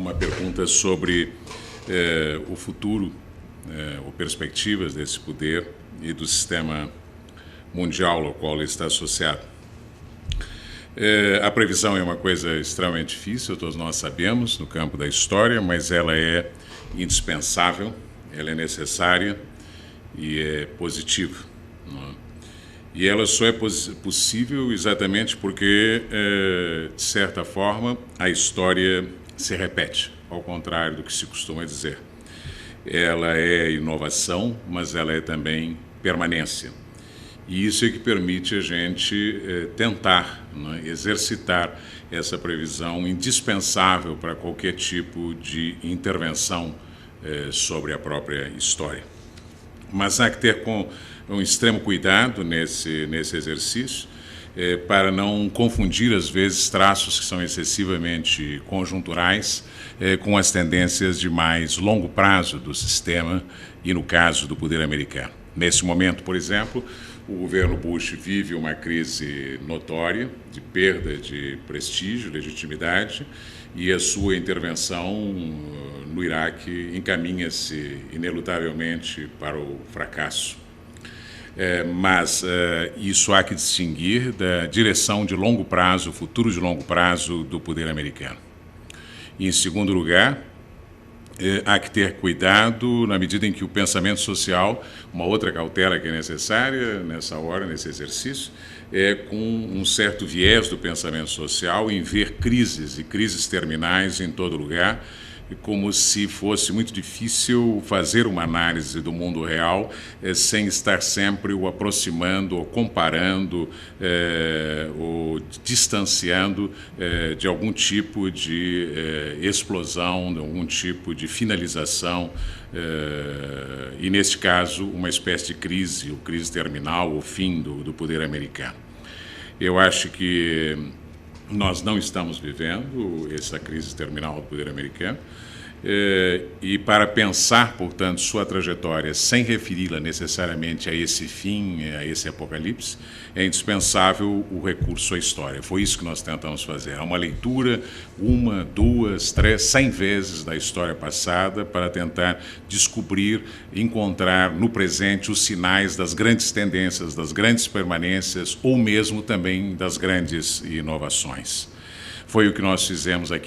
uma pergunta sobre o futuro, ou perspectivas desse poder e do sistema mundial ao qual ele está associado. A previsão é uma coisa extremamente difícil, todos nós sabemos, no campo da história, mas ela é indispensável, ela é necessária e é positiva. E ela só é possível exatamente porque, de certa forma, a história se repete, ao contrário do que se costuma dizer. Ela é inovação, mas ela é também permanência. E isso é que permite a gente tentar, exercitar essa previsão indispensável para qualquer tipo de intervenção sobre a própria história. Mas há que ter com um extremo cuidado nesse exercício, para não confundir, às vezes, traços que são excessivamente conjunturais com as tendências de mais longo prazo do sistema e, no caso, do poder americano. Nesse momento, por exemplo, o governo Bush vive uma crise notória de perda de prestígio, legitimidade, e a sua intervenção no Iraque encaminha-se inelutavelmente para o fracasso. Mas isso há que distinguir da direção de longo prazo, futuro de longo prazo do poder americano. E, em segundo lugar, há que ter cuidado na medida em que o pensamento social, uma outra cautela que é necessária nessa hora, nesse exercício, é com um certo viés do pensamento social em ver crises e crises terminais em todo lugar, como se fosse muito difícil fazer uma análise do mundo real sem estar sempre o aproximando, ou comparando, ou distanciando de algum tipo de explosão, de algum tipo de finalização, e, neste caso, uma espécie de crise, ou crise terminal, o fim do poder americano. Eu acho que nós não estamos vivendo essa crise terminal do poder americano, e para pensar, portanto, sua trajetória sem referi-la necessariamente a esse fim, a esse apocalipse, é indispensável o recurso à história. Foi isso que nós tentamos fazer. Há uma leitura, 1, 2, 3, 100 vezes da história passada para tentar descobrir, encontrar no presente os sinais das grandes tendências, das grandes permanências ou mesmo também das grandes inovações. Foi o que nós fizemos aqui.